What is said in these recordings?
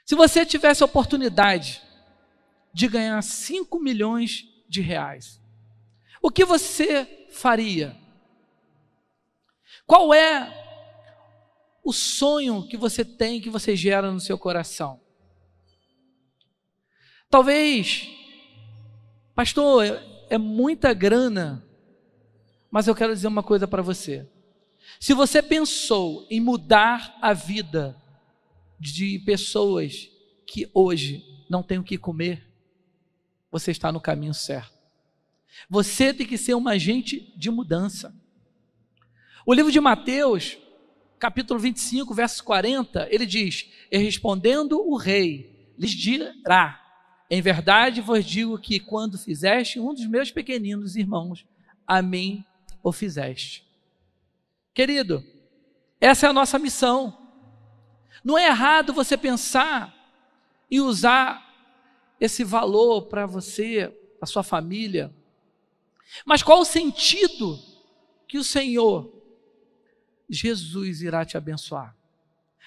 Se você tivesse a oportunidade de ganhar 5 milhões de reais, o que você faria? Qual é o sonho que você tem, que você gera no seu coração? Talvez, pastor, é muita grana, mas eu quero dizer uma coisa para você. Se você pensou em mudar a vida de pessoas que hoje não têm o que comer, você está no caminho certo. Você tem que ser um agente de mudança. O livro de Mateus, capítulo 25, verso 40, ele diz: e respondendo o rei, lhes dirá: em verdade vos digo que quando fizeste um dos meus pequeninos irmãos, a mim o fizeste. Querido, essa é a nossa missão. Não é errado você pensar e usar esse valor para você, para sua família. Mas qual o sentido que o Senhor Jesus irá te abençoar?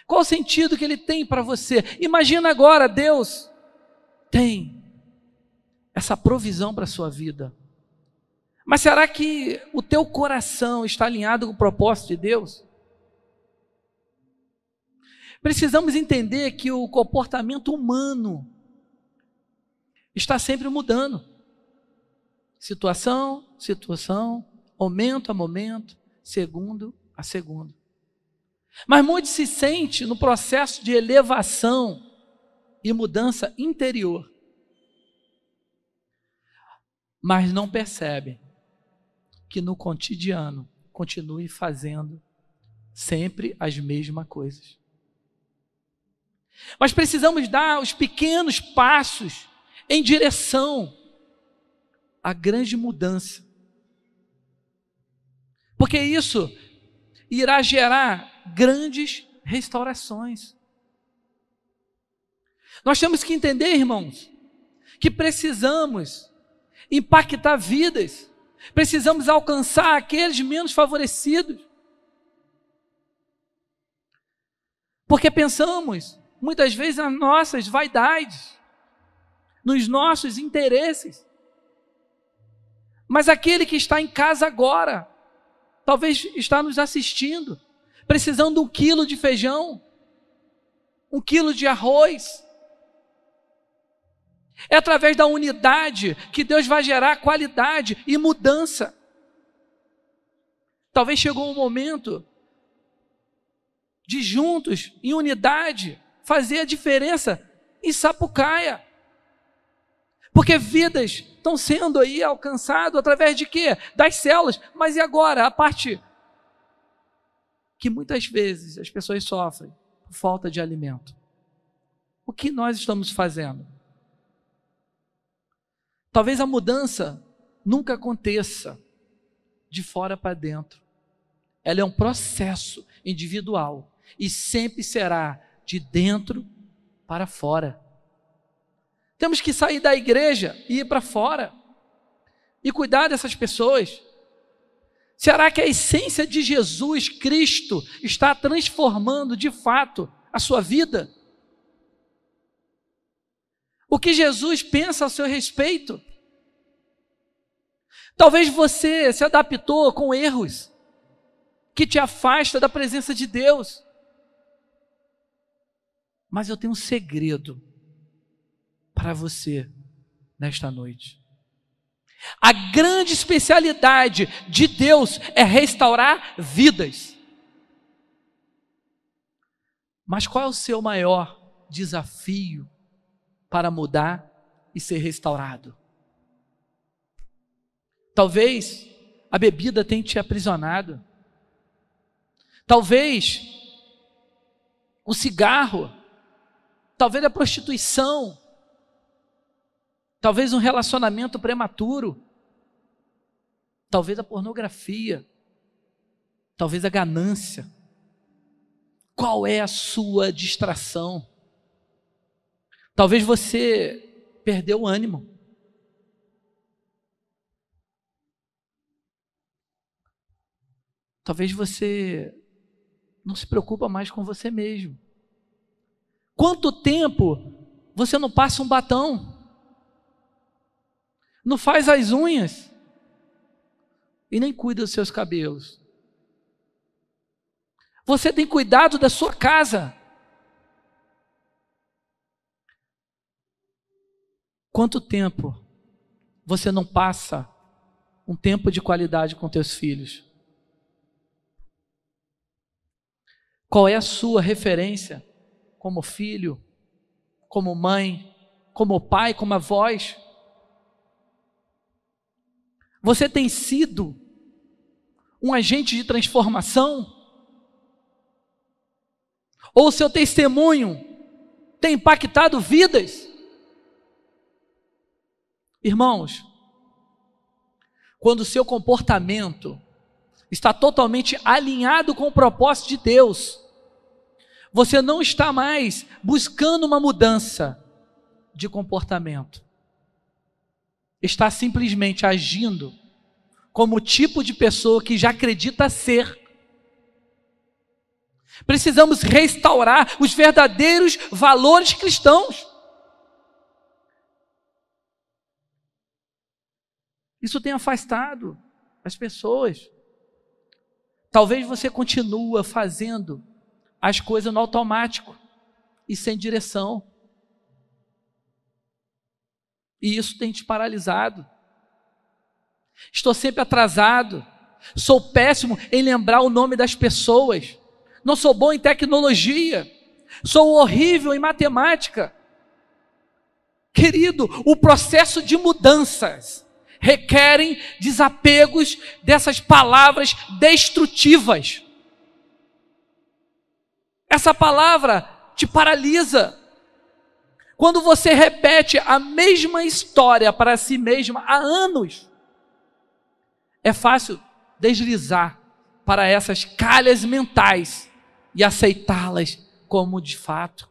Qual o sentido que Ele tem para você? Imagina agora, Deus tem essa provisão para a sua vida. Mas será que o teu coração está alinhado com o propósito de Deus? Precisamos entender que o comportamento humano está sempre mudando. Situação, momento a momento, segundo a segundo. Mas muito se sente no processo de elevação e mudança interior, mas não percebe que no cotidiano continue fazendo sempre as mesmas coisas. Mas precisamos dar os pequenos passos em direção à grande mudança, porque isso irá gerar grandes restaurações. Nós temos que entender, irmãos, que precisamos impactar vidas, precisamos alcançar aqueles menos favorecidos, porque pensamos muitas vezes nas nossas vaidades, nos nossos interesses. Mas aquele que está em casa agora, talvez está nos assistindo, precisando de 1 quilo de feijão, 1 quilo de arroz. É através da unidade que Deus vai gerar qualidade e mudança. Talvez chegou um momento de juntos, em unidade, fazer a diferença em Sapucaia. Porque vidas estão sendo aí alcançadas através de quê? Das células. Mas e agora? A parte que muitas vezes as pessoas sofrem por falta de alimento. O que nós estamos fazendo? Talvez a mudança nunca aconteça de fora para dentro. Ela é um processo individual e sempre será de dentro para fora. Temos que sair da igreja e ir para fora e cuidar dessas pessoas. Será que a essência de Jesus Cristo está transformando de fato a sua vida? O que Jesus pensa a seu respeito? Talvez você se adaptou com erros que te afasta da presença de Deus. Mas eu tenho um segredo para você nesta noite. A grande especialidade de Deus é restaurar vidas. Mas qual é o seu maior desafio para mudar e ser restaurado? Talvez a bebida tenha te aprisionado. Talvez o cigarro, talvez a prostituição, talvez um relacionamento prematuro, talvez a pornografia, talvez a ganância. Qual é a sua distração? Talvez você perdeu o ânimo. Talvez você não se preocupa mais com você mesmo. Quanto tempo você não passa um batom? Não faz as unhas? E nem cuida dos seus cabelos? Você tem cuidado da sua casa? Quanto tempo você não passa um tempo de qualidade com teus filhos? Qual é a sua referência como filho, como mãe, como pai, como avós? Você tem sido um agente de transformação? Ou o seu testemunho tem impactado vidas? Irmãos, quando o seu comportamento está totalmente alinhado com o propósito de Deus, você não está mais buscando uma mudança de comportamento. Está simplesmente agindo como o tipo de pessoa que já acredita ser. Precisamos restaurar os verdadeiros valores cristãos. Isso tem afastado as pessoas. Talvez você continue fazendo as coisas no automático e sem direção. E isso tem te paralisado. Estou sempre atrasado. Sou péssimo em lembrar o nome das pessoas. Não sou bom em tecnologia. Sou horrível em matemática. Querido, o processo de mudanças requerem desapegos dessas palavras destrutivas. Essa palavra te paralisa. Quando você repete a mesma história para si mesma há anos, é fácil deslizar para essas calhas mentais e aceitá-las como de fato.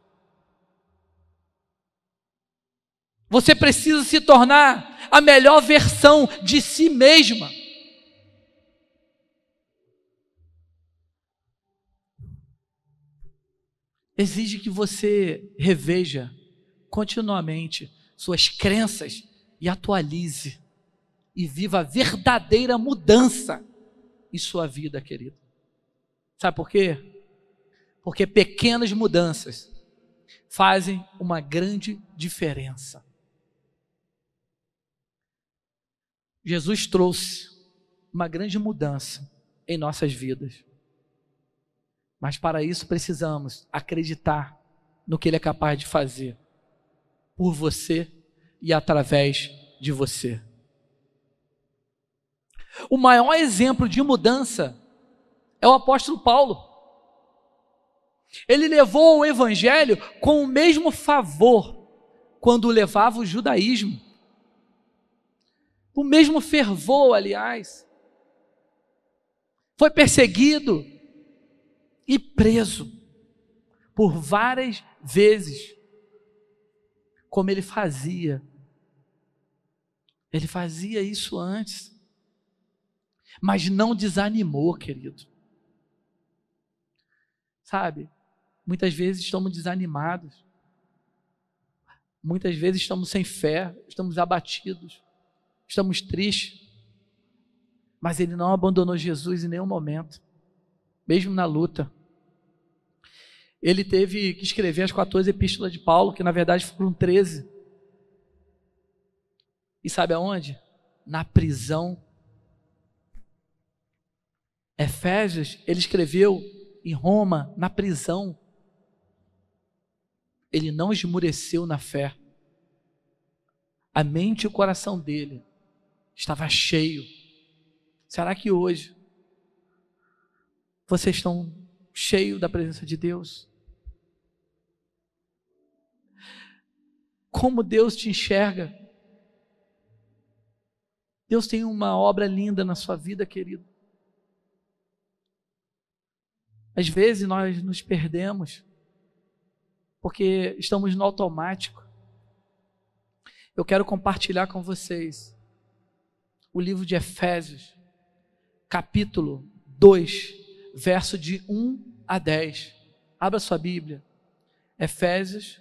Você precisa se tornar a melhor versão de si mesma. Exige que você reveja continuamente suas crenças e atualize e viva a verdadeira mudança em sua vida, querido. Sabe por quê? Porque pequenas mudanças fazem uma grande diferença. Jesus trouxe uma grande mudança em nossas vidas. Mas para isso precisamos acreditar no que Ele é capaz de fazer por você e através de você. O maior exemplo de mudança é o apóstolo Paulo. Ele levou o evangelho com o mesmo favor quando levava o judaísmo. O mesmo fervor, aliás. Foi perseguido e preso por várias vezes, como ele fazia. Ele fazia isso antes, mas não desanimou, querido. Sabe, muitas vezes estamos desanimados, muitas vezes estamos sem fé, estamos abatidos, estamos tristes, mas ele não abandonou Jesus em nenhum momento, mesmo na luta. Ele teve que escrever as 14 epístolas de Paulo, que na verdade foram 13. E sabe aonde? Na prisão. Efésios, ele escreveu em Roma, na prisão. Ele não esmureceu na fé. A mente e o coração dele estava cheio. Será que hoje vocês estão cheios da presença de Deus? Como Deus te enxerga? Deus tem uma obra linda na sua vida, querido. Às vezes nós nos perdemos porque estamos no automático. Eu quero compartilhar com vocês o livro de Efésios, capítulo 2, verso de 1 a 10. Abra sua Bíblia. Efésios,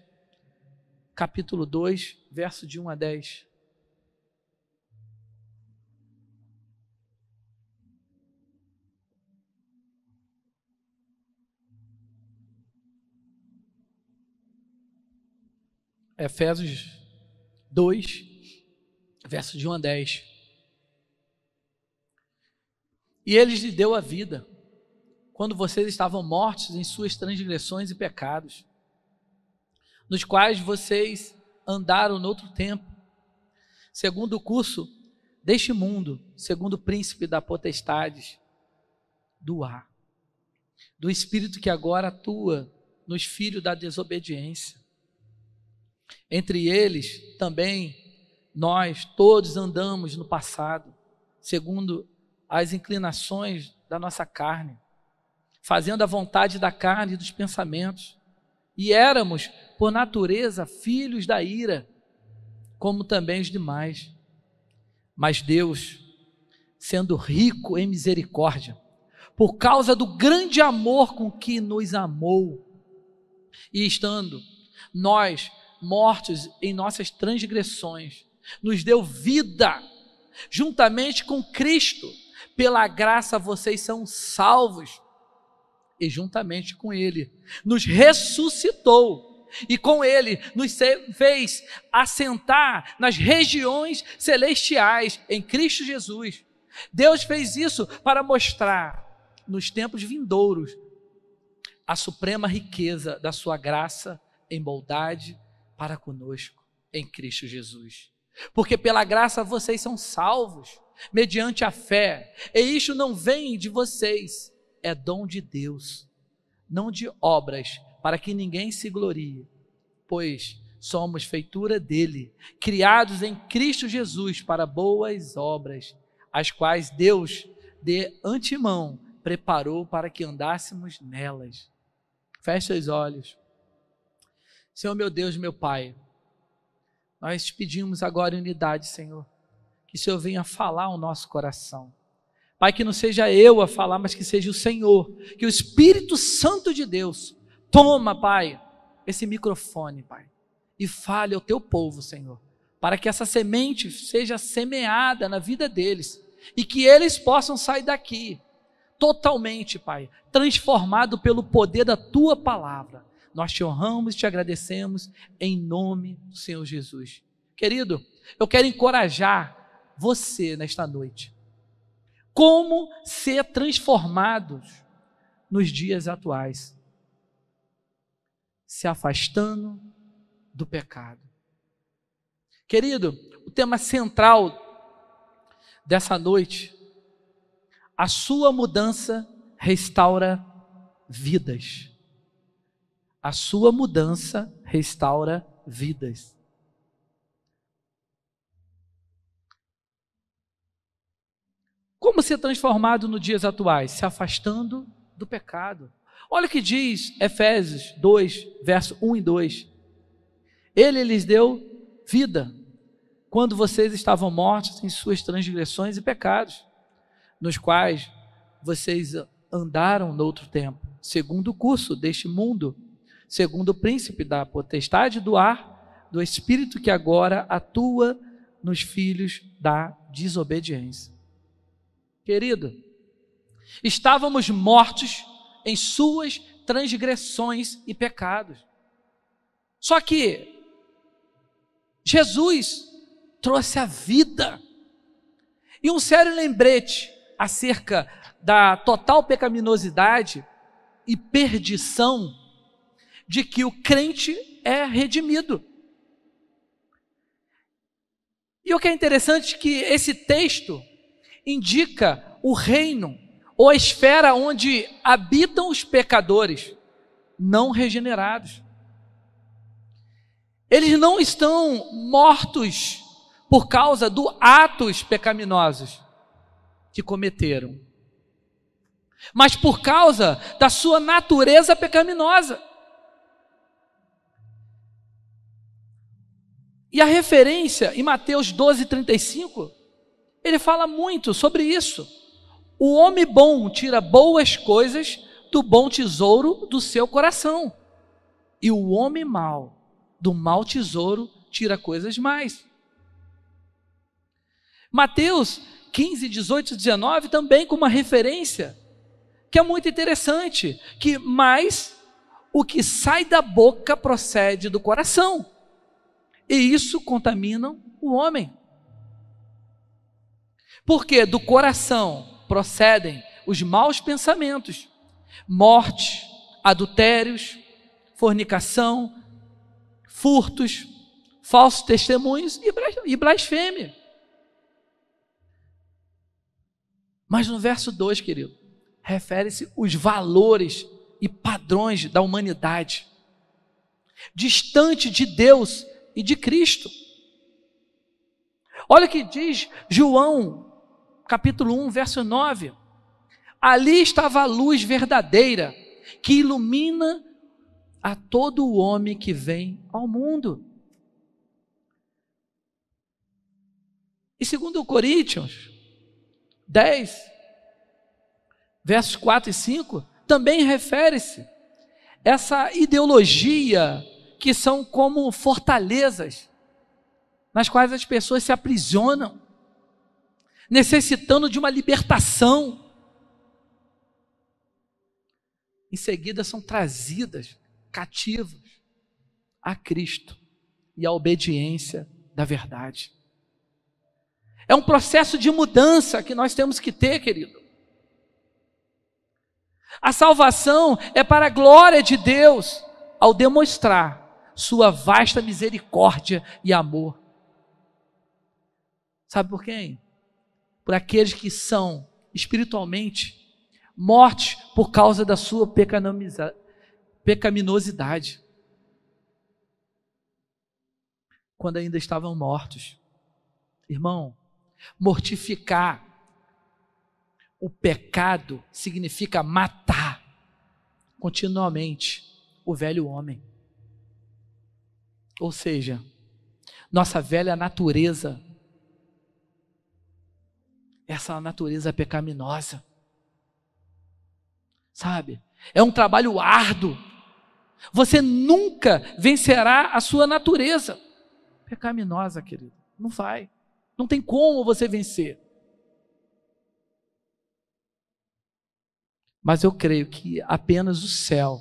capítulo 2, verso de 1 a 10. Efésios 2, verso de 1 a 10. E ele lhes deu a vida, quando vocês estavam mortos em suas transgressões e pecados, nos quais vocês andaram noutro tempo, segundo o curso deste mundo, segundo o príncipe da potestade do ar, do espírito que agora atua nos filhos da desobediência. Entre eles também nós todos andamos no passado, segundo as inclinações da nossa carne, fazendo a vontade da carne e dos pensamentos, e éramos, por natureza, filhos da ira, como também os demais. Mas Deus, sendo rico em misericórdia, por causa do grande amor com que nos amou, e estando nós mortos em nossas transgressões, nos deu vida, juntamente com Cristo. Pela graça vocês são salvos, e juntamente com Ele nos ressuscitou, e com Ele nos fez assentar nas regiões celestiais em Cristo Jesus. Deus fez isso para mostrar nos tempos vindouros a suprema riqueza da sua graça em bondade para conosco em Cristo Jesus. Porque pela graça vocês são salvos, mediante a fé, e isto não vem de vocês, é dom de Deus, não de obras, para que ninguém se glorie, pois somos feitura dele, criados em Cristo Jesus para boas obras, as quais Deus de antemão preparou para que andássemos nelas. Feche os olhos. Senhor meu Deus, meu Pai, nós te pedimos agora em unidade, Senhor, que o Senhor venha falar ao nosso coração. Pai, que não seja eu a falar, mas que seja o Senhor, que o Espírito Santo de Deus toma, Pai, esse microfone, Pai, e fale ao teu povo, Senhor, para que essa semente seja semeada na vida deles, e que eles possam sair daqui totalmente, Pai, transformado pelo poder da tua palavra. Nós te honramos e te agradecemos em nome do Senhor Jesus. Querido, eu quero encorajar você nesta noite. Como ser transformados nos dias atuais? Se afastando do pecado. Querido, o tema central dessa noite, a sua mudança restaura vidas. A sua mudança restaura vidas. Como ser transformado nos dias atuais? Se afastando do pecado. Olha o que diz Efésios 2, verso 1 e 2. Ele lhes deu vida, quando vocês estavam mortos em suas transgressões e pecados, nos quais vocês andaram noutro tempo, segundo o curso deste mundo, segundo o príncipe da potestade do ar, do espírito que agora atua nos filhos da desobediência. Querido, estávamos mortos em suas transgressões e pecados. Só que Jesus trouxe a vida. E um sério lembrete acerca da total pecaminosidade e perdição de que o crente é redimido. E o que é interessante é que esse texto indica o reino ou a esfera onde habitam os pecadores não regenerados. Eles não estão mortos por causa dos atos pecaminosos que cometeram, mas por causa da sua natureza pecaminosa. E a referência em Mateus 12:35, ele fala muito sobre isso. O homem bom tira boas coisas do bom tesouro do seu coração, E o homem mau, do mau tesouro, tira coisas mais. Mateus 15, 18 e 19, também com uma referência, que é muito interessante, que mais o que sai da boca procede do coração, e isso contamina o homem. Porque do coração procedem os maus pensamentos, morte, adultérios, fornicação, furtos, falsos testemunhos e blasfêmia. Mas no verso 2, querido, refere-se os valores e padrões da humanidade, distante de Deus e de Cristo. Olha o que diz João, capítulo 1, verso 9. Ali estava a luz verdadeira, que ilumina a todo o homem que vem ao mundo. E segundo Coríntios 10, versos 4 e 5, também refere-se essa ideologia que são como fortalezas, nas quais as pessoas se aprisionam, necessitando de uma libertação. Em seguida são trazidas cativas a Cristo e à obediência da verdade. É um processo de mudança que nós temos que ter, querido. A salvação é para a glória de Deus, ao demonstrar sua vasta misericórdia e amor. Sabe por quem? Por aqueles que são espiritualmente mortos por causa da sua pecaminosidade, quando ainda estavam mortos. Irmão, mortificar o pecado significa matar continuamente o velho homem. Ou seja, nossa velha natureza, essa natureza pecaminosa. Sabe? É um trabalho árduo. Você nunca vencerá a sua natureza pecaminosa, querido. Não vai. Não tem como você vencer. Mas eu creio que apenas o céu,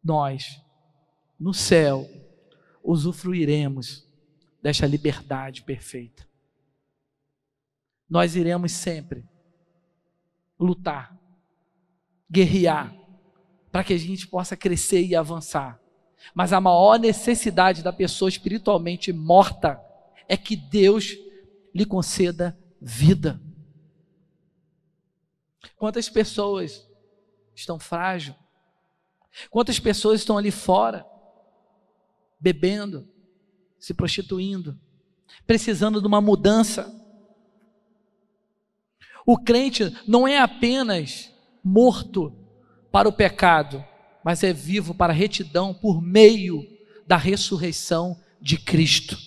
nós, no céu, usufruiremos desta liberdade perfeita. Nós iremos sempre lutar, guerrear, para que a gente possa crescer e avançar. Mas a maior necessidade da pessoa espiritualmente morta é que Deus lhe conceda vida. Quantas pessoas estão frágeis? Quantas pessoas estão ali fora, bebendo, se prostituindo, precisando de uma mudança? O crente não é apenas morto para o pecado, mas é vivo para a retidão por meio da ressurreição de Cristo.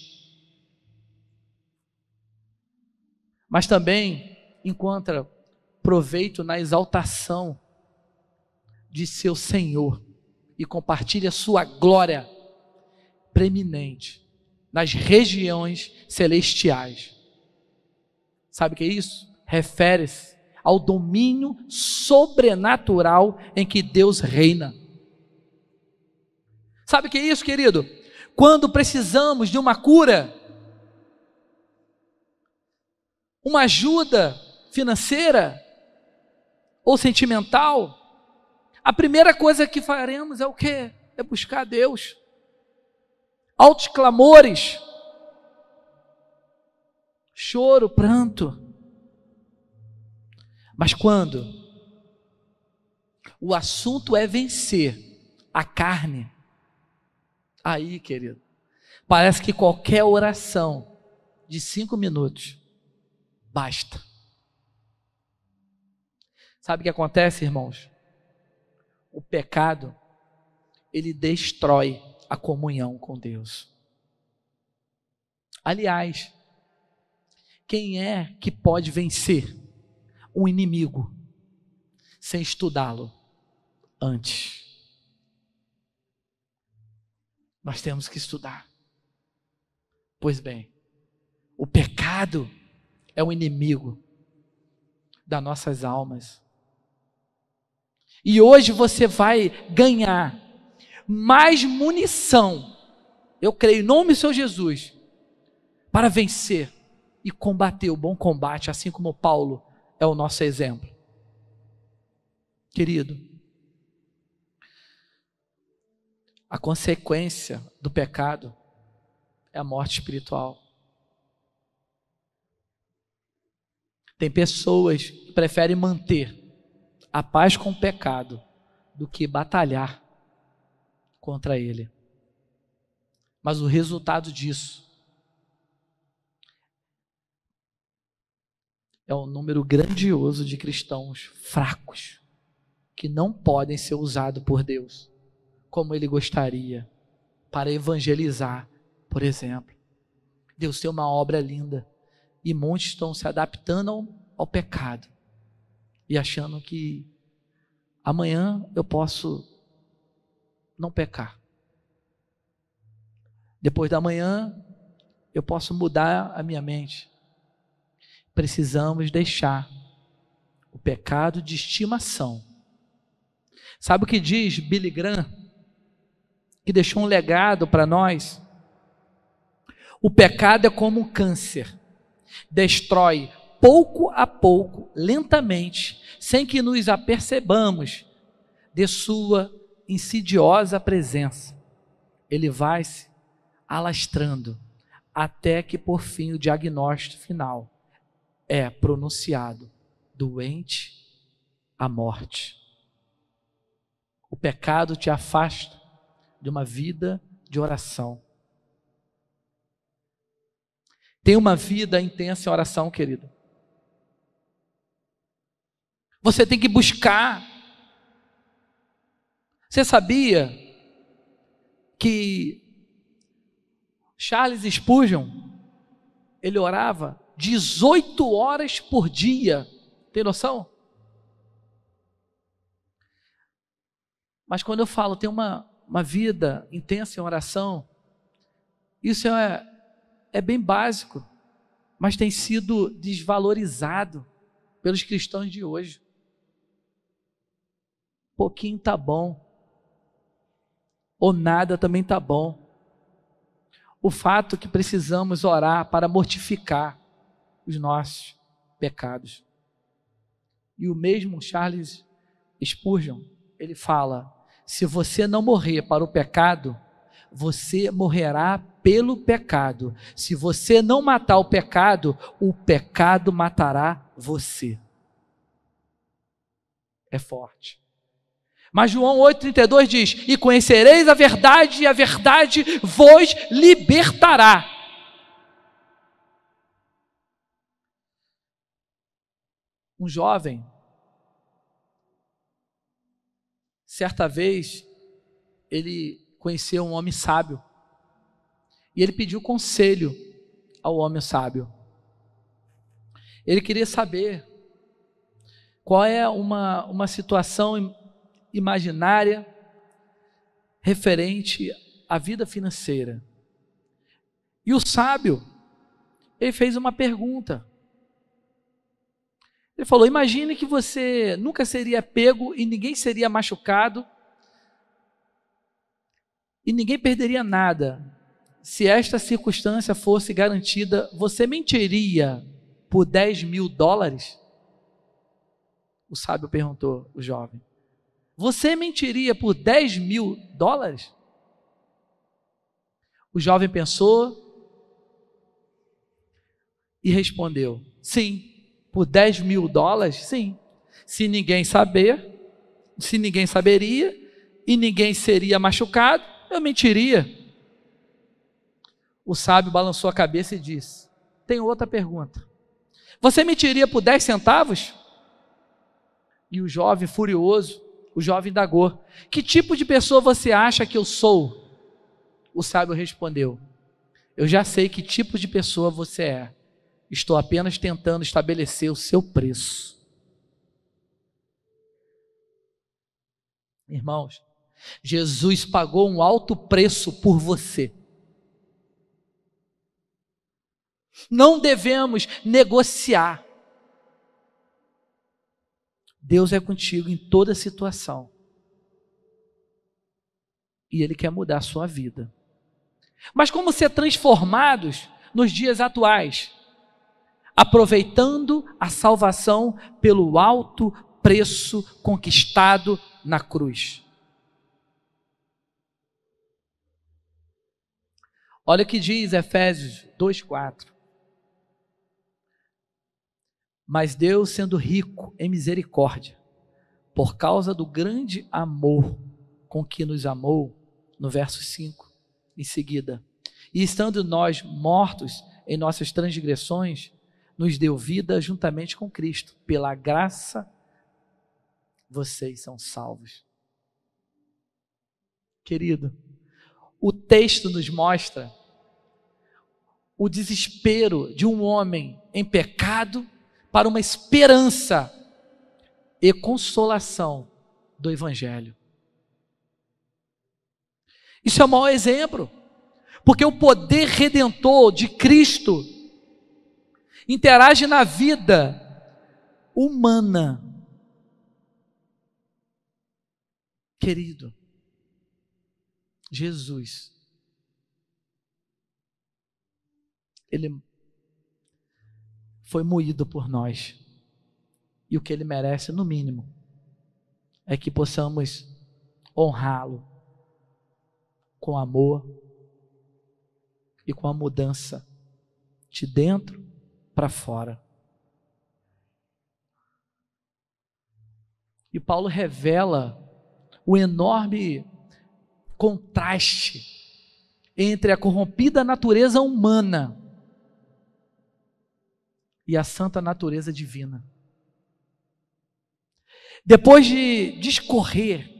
Mas também encontra proveito na exaltação de seu Senhor e compartilha sua glória preeminente nas regiões celestiais. Sabe o que é isso? Refere-se ao domínio sobrenatural em que Deus reina. Sabe o que é isso, querido? Quando precisamos de uma cura, uma ajuda financeira ou sentimental, a primeira coisa que faremos é o quê? É buscar Deus. Altos clamores, choro, pranto. Mas quando o assunto é vencer a carne, aí, querido, parece que qualquer oração de 5 minutos basta. Sabe o que acontece, irmãos? O pecado, ele destrói a comunhão com Deus. Aliás, quem é que pode vencer um inimigo sem estudá-lo antes? Nós temos que estudar. Pois bem, o pecado é o inimigo das nossas almas. E hoje você vai ganhar mais munição, eu creio, em nome do Senhor Jesus, para vencer e combater o bom combate, assim como Paulo é o nosso exemplo. Querido, a consequência do pecado é a morte espiritual. Tem pessoas que preferem manter a paz com o pecado do que batalhar contra ele. Mas o resultado disso é um número grandioso de cristãos fracos, que não podem ser usados por Deus como Ele gostaria, para evangelizar, por exemplo. Deus tem uma obra linda, e muitos estão se adaptando ao pecado, e achando que amanhã eu posso não pecar. Depois da manhã eu posso mudar a minha mente. Precisamos deixar o pecado de estimação. Sabe o que diz Billy Graham, que deixou um legado para nós? O pecado é como um câncer, destrói pouco a pouco, lentamente, sem que nos apercebamos de sua insidiosa presença. Ele vai se alastrando até que por fim o diagnóstico final é pronunciado: doente à morte. O pecado te afasta de uma vida de oração. Tem uma vida intensa em oração, querido. Você tem que buscar. Você sabia que Charles Spurgeon, ele orava 18 horas por dia? Tem noção? Mas quando eu falo tem uma vida intensa em oração, isso é bem básico, mas tem sido desvalorizado pelos cristãos de hoje. Pouquinho tá bom, ou nada também tá bom. O fato é que precisamos orar para mortificar os nossos pecados. E o mesmo Charles Spurgeon, ele fala: se você não morrer para o pecado, você morrerá pelo pecado. Se você não matar o pecado matará você. É forte. Mas João 8,32 diz: e conhecereis a verdade, e a verdade vos libertará. Um jovem, certa vez, ele conheceu um homem sábio, e ele pediu conselho ao homem sábio. Ele queria saber qual é uma situação imaginária referente à vida financeira. E o sábio, ele fez uma pergunta. Ele falou: imagine que você nunca seria pego e ninguém seria machucado e ninguém perderia nada. Se esta circunstância fosse garantida, você mentiria por $10.000? O sábio perguntou, o jovem: você mentiria por $10.000? O jovem pensou e respondeu: sim, por $10.000, sim. Se ninguém saberia e ninguém seria machucado, eu mentiria. O sábio balançou a cabeça e disse: tem outra pergunta. Você mentiria por 10 centavos? E o jovem, furioso, o jovem indagou: que tipo de pessoa você acha que eu sou? O sábio respondeu: eu já sei que tipo de pessoa você é. Estou apenas tentando estabelecer o seu preço. Irmãos, Jesus pagou um alto preço por você. Não devemos negociar. Deus é contigo em toda situação. E Ele quer mudar a sua vida. Mas como ser transformados nos dias atuais? Aproveitando a salvação pelo alto preço conquistado na cruz. Olha o que diz Efésios 2:4. Mas Deus, sendo rico em misericórdia, por causa do grande amor com que nos amou, no verso 5, em seguida, e estando nós mortos em nossas transgressões, nos deu vida juntamente com Cristo. Pela graça, vocês são salvos. Querido, o texto nos mostra o desespero de um homem em pecado para uma esperança e consolação do Evangelho. Isso é o maior exemplo, porque o poder redentor de Cristo interage na vida humana. Querido, Jesus, Ele foi moído por nós, e o que Ele merece, no mínimo, é que possamos honrá-lo com amor e com a mudança de dentro para fora. E Paulo revela o enorme contraste entre a corrompida natureza humana e a santa natureza divina. Depois de discorrer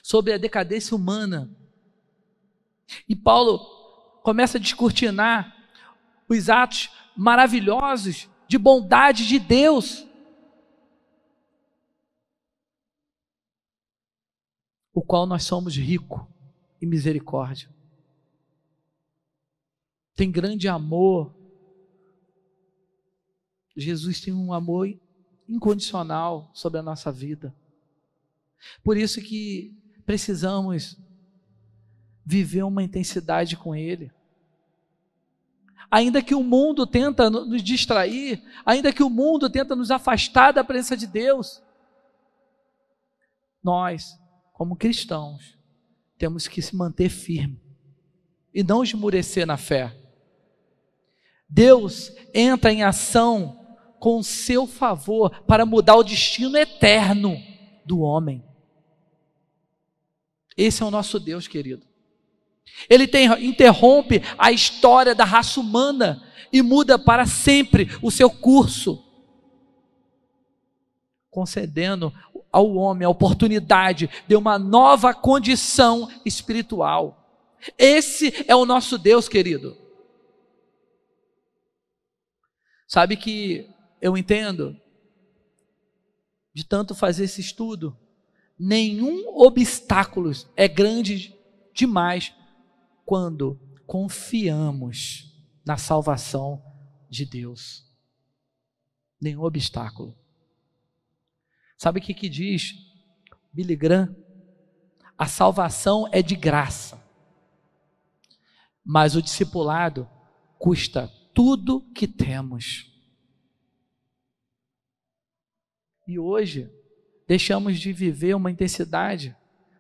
sobre a decadência humana, e Paulo começa a descortinar os atos maravilhosos de bondade de Deus, o qual nós somos rico em misericórdia. Tem grande amor. Jesus tem um amor incondicional sobre a nossa vida. Por isso que precisamos viver uma intensidade com Ele. Ainda que o mundo tenta nos distrair, ainda que o mundo tenta nos afastar da presença de Deus, nós, como cristãos, temos que se manter firme e não esmurecer na fé. Deus entra em ação com o seu favor para mudar o destino eterno do homem. Esse é o nosso Deus, querido. Ele interrompe a história da raça humana e muda para sempre o seu curso, concedendo ao homem a oportunidade de uma nova condição espiritual. Esse é o nosso Deus, querido. Sabe que eu entendo, de tanto fazer esse estudo, nenhum obstáculo é grande demais quando confiamos na salvação de Deus. Nenhum obstáculo. Sabe o que diz Billy Graham? A salvação é de graça, mas o discipulado custa tudo que temos. E hoje deixamos de viver uma intensidade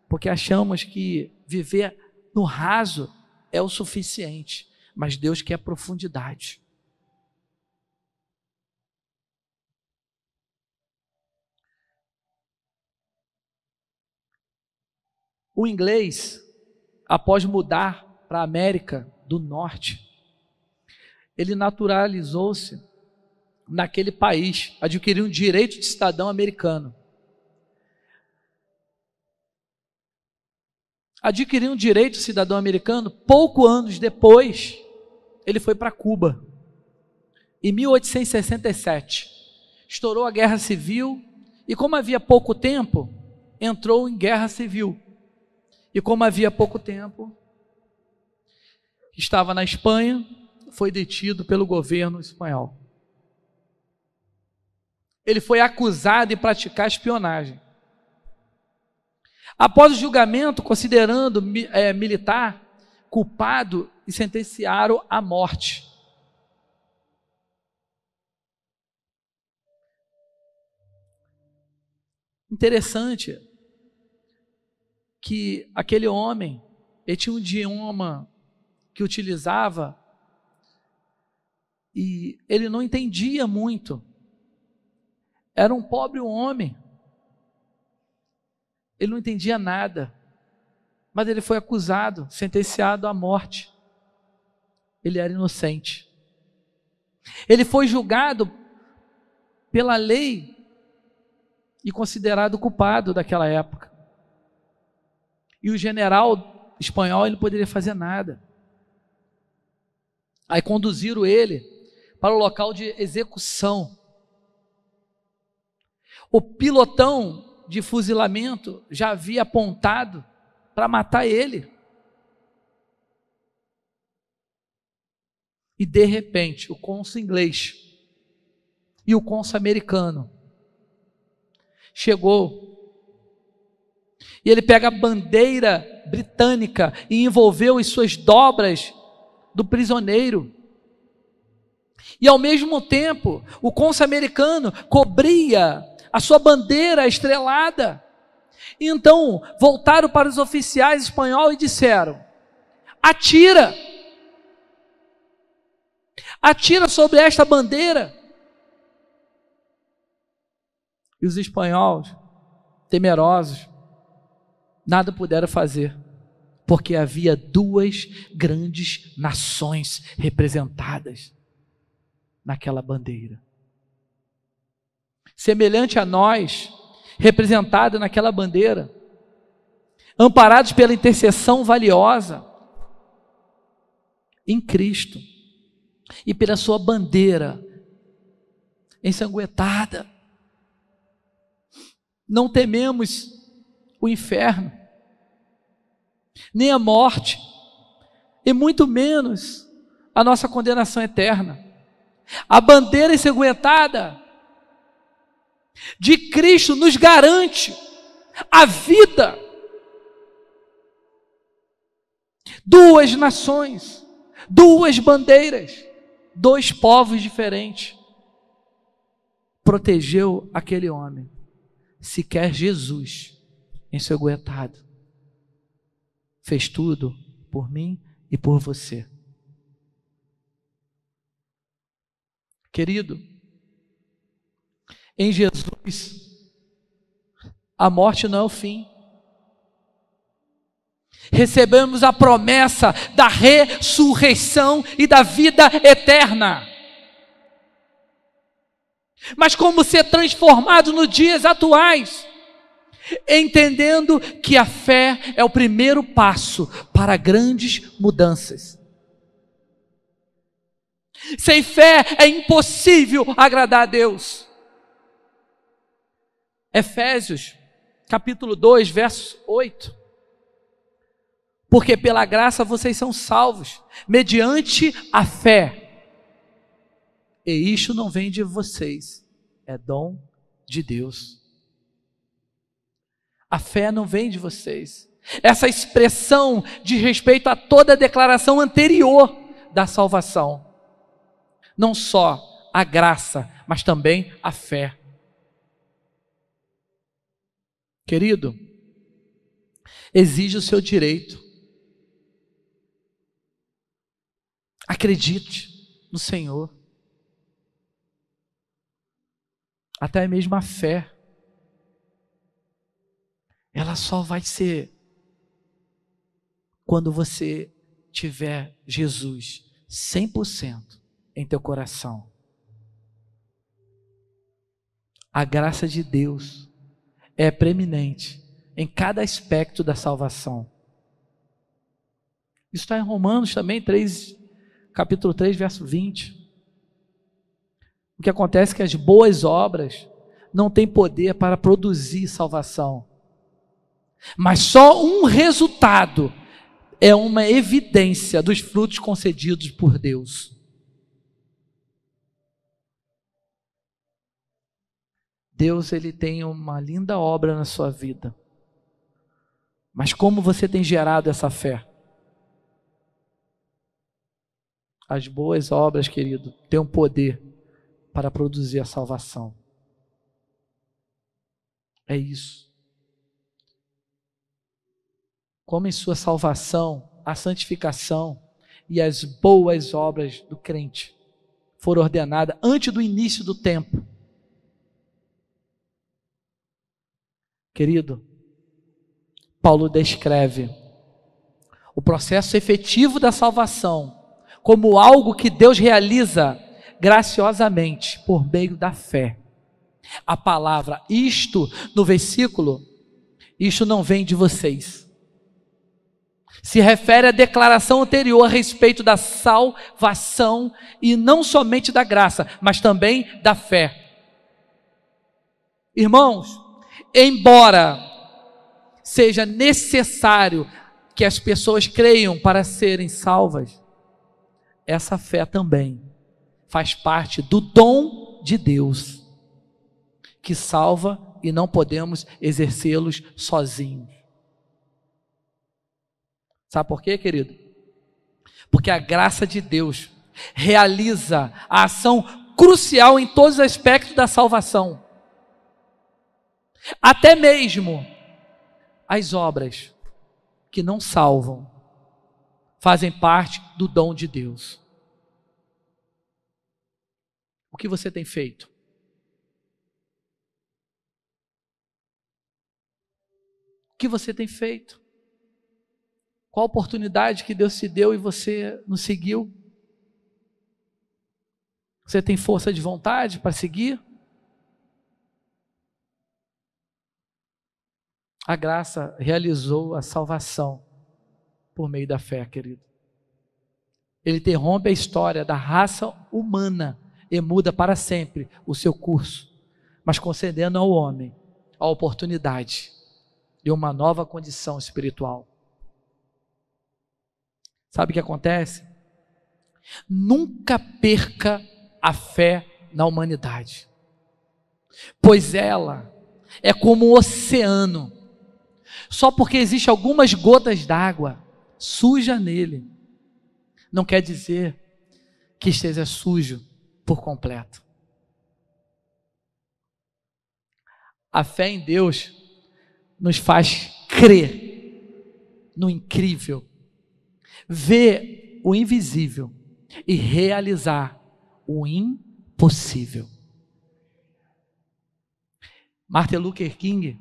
porque achamos que viver no raso é o suficiente, mas Deus quer profundidade. O inglês, após mudar para a América do Norte, ele naturalizou-se naquele país, adquiriu um direito de cidadão americano. Adquiriu um direito de cidadão americano, poucos anos depois, ele foi para Cuba. Em 1867, estourou a Guerra Civil, e como havia pouco tempo, entrou em guerra civil. E como havia pouco tempo, estava na Espanha, foi detido pelo governo espanhol. Ele foi acusado de praticar espionagem. Após o julgamento, considerando militar culpado, e sentenciaram à morte. Interessante que aquele homem, ele tinha um idioma que utilizava e ele não entendia muito. Era um pobre homem. Ele não entendia nada. Mas ele foi acusado, sentenciado à morte. Ele era inocente. Ele foi julgado pela lei e considerado culpado daquela época. E o general espanhol, ele não poderia fazer nada. Aí conduziram ele para o local de execução. O pilotão de fuzilamento já havia apontado para matar ele. E de repente, o cônsul inglês e o cônsul americano chegou. E ele pega a bandeira britânica e envolveu em suas dobras do prisioneiro. E ao mesmo tempo, o cônsul americano cobria a sua bandeira estrelada. E então voltaram para os oficiais espanhóis e disseram: atira! Atira sobre esta bandeira. E os espanhóis, temerosos, nada puderam fazer, porque havia duas grandes nações representadas naquela bandeira. Semelhante a nós, representado naquela bandeira, amparados pela intercessão valiosa em Cristo e pela sua bandeira ensanguentada. Não tememos o inferno, nem a morte, e muito menos a nossa condenação eterna. A bandeira ensanguentada de Cristo nos garante a vida. Duas nações, duas bandeiras, dois povos diferentes. Protegeu aquele homem. Sequer Jesus, ensanguentado, fez tudo por mim e por você. Querido, em Jesus, a morte não é o fim. Recebemos a promessa da ressurreição e da vida eterna. Mas como ser transformado nos dias atuais? Entendendo que a fé é o primeiro passo para grandes mudanças. Sem fé é impossível agradar a Deus. Efésios, capítulo 2, verso 8. Porque pela graça vocês são salvos, mediante a fé. E isto não vem de vocês, é dom de Deus. A fé não vem de vocês. Essa expressão diz respeito a toda a declaração anterior da salvação. Não só a graça, mas também a fé. Querido, exige o seu direito. Acredite no Senhor. Até mesmo a fé, ela só vai ser quando você tiver Jesus 100% em teu coração. A graça de Deus é preeminente em cada aspecto da salvação. Isso está em Romanos também, capítulo 3, verso 20. O que acontece é que as boas obras não têm poder para produzir salvação. Mas só um resultado é uma evidência dos frutos concedidos por Deus. Deus, Ele tem uma linda obra na sua vida. Mas como você tem gerado essa fé? As boas obras, querido, têm um poder para produzir a salvação. É isso. Como em sua salvação, a santificação e as boas obras do crente foram ordenadas antes do início do tempo. Querido, Paulo descreve o processo efetivo da salvação como algo que Deus realiza graciosamente por meio da fé. A palavra isto, no versículo, isto não vem de vocês. Se refere à declaração anterior a respeito da salvação e não somente da graça, mas também da fé. Irmãos, embora seja necessário que as pessoas creiam para serem salvas, essa fé também faz parte do dom de Deus, que salva e não podemos exercê-los sozinhos. Sabe por quê, querido? Porque a graça de Deus realiza a ação crucial em todos os aspectos da salvação. Até mesmo as obras que não salvam fazem parte do dom de Deus. O que você tem feito? O que você tem feito? Qual a oportunidade que Deus te deu e você não seguiu? Você tem força de vontade para seguir? A graça realizou a salvação por meio da fé, querido. Ele interrompe a história da raça humana e muda para sempre o seu curso, mas concedendo ao homem a oportunidade de uma nova condição espiritual. Sabe o que acontece? Nunca perca a fé na humanidade, pois ela é como um oceano. Só porque existe algumas gotas d'água suja nele, não quer dizer que esteja sujo por completo. A fé em Deus nos faz crer no incrível, ver o invisível e realizar o impossível. Martin Luther King,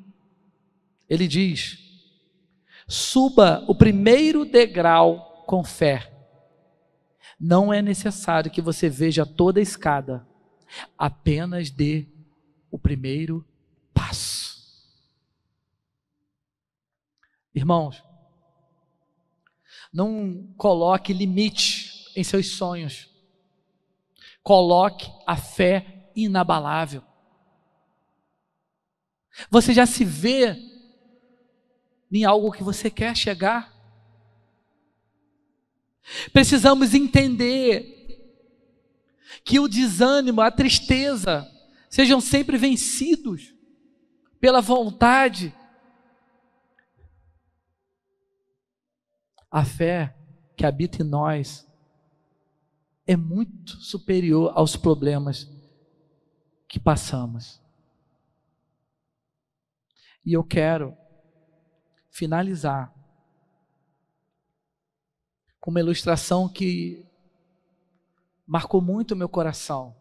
ele diz: suba o primeiro degrau com fé. Não é necessário que você veja toda a escada, apenas dê o primeiro passo. Irmãos, não coloque limite em seus sonhos. Coloque a fé inabalável. Você já se vê em algo que você quer chegar? Precisamos entender que o desânimo, a tristeza, sejam sempre vencidos pela vontade. A fé que habita em nós é muito superior aos problemas que passamos. E eu quero finalizar com uma ilustração que marcou muito o meu coração.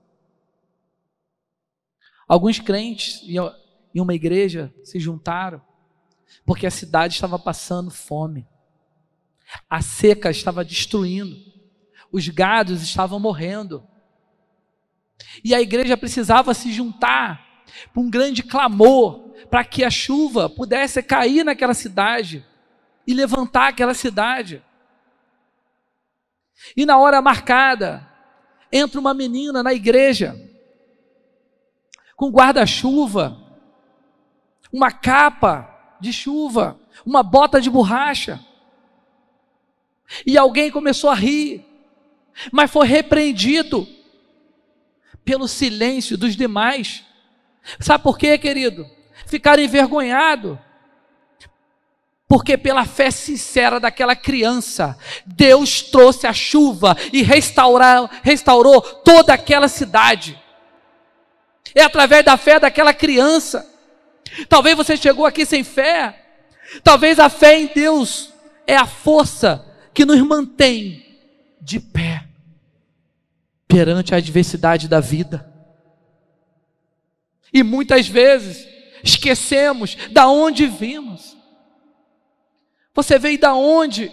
Alguns crentes em uma igreja se juntaram porque a cidade estava passando fome. A seca estava destruindo. Os gados estavam morrendo. E a igreja precisava se juntar para um grande clamor, para que a chuva pudesse cair naquela cidade e levantar aquela cidade. E na hora marcada, entra uma menina na igreja, com guarda-chuva, uma capa de chuva, uma bota de borracha. E alguém começou a rir, mas foi repreendido pelo silêncio dos demais. Sabe por quê, querido? Ficaram envergonhados. Porque pela fé sincera daquela criança, Deus trouxe a chuva e restaurou toda aquela cidade. É através da fé daquela criança. Talvez você chegou aqui sem fé. Talvez a fé em Deus é a força que nos mantém de pé perante a adversidade da vida. E muitas vezes esquecemos da onde vimos. Você veio da onde?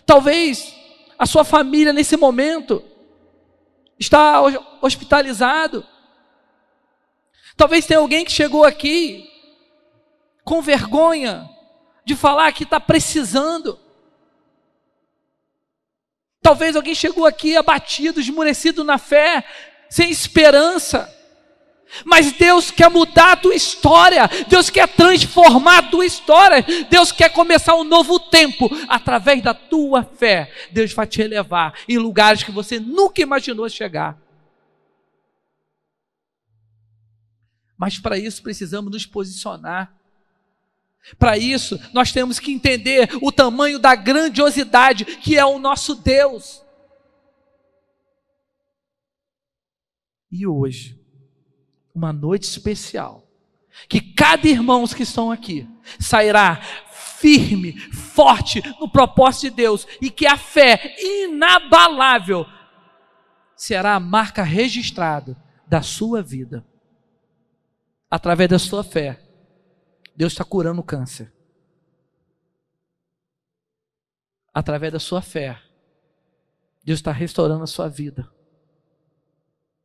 Talvez a sua família nesse momento está hospitalizado. Talvez tenha alguém que chegou aqui com vergonha de falar que está precisando. Talvez alguém chegou aqui abatido, esmurecido na fé, sem esperança. Mas Deus quer mudar a tua história, Deus quer transformar a tua história, Deus quer começar um novo tempo, através da tua fé. Deus vai te elevar em lugares que você nunca imaginou chegar. Mas para isso precisamos nos posicionar. Para isso nós temos que entender o tamanho da grandiosidade que é o nosso Deus. E hoje, uma noite especial, que cada irmão que estão aqui sairá firme, forte no propósito de Deus, e que a fé inabalável será a marca registrada da sua vida. Através da sua fé, Deus está curando o câncer. Através da sua fé, Deus está restaurando a sua vida.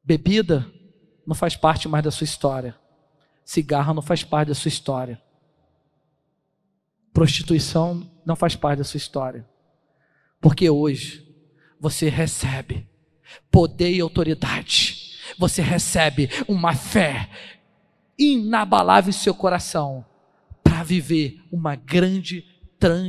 Bebida não faz parte mais da sua história. Cigarro não faz parte da sua história. Prostituição não faz parte da sua história. Porque hoje você recebe poder e autoridade. Você recebe uma fé inabalável em seu coração para viver uma grande transformação.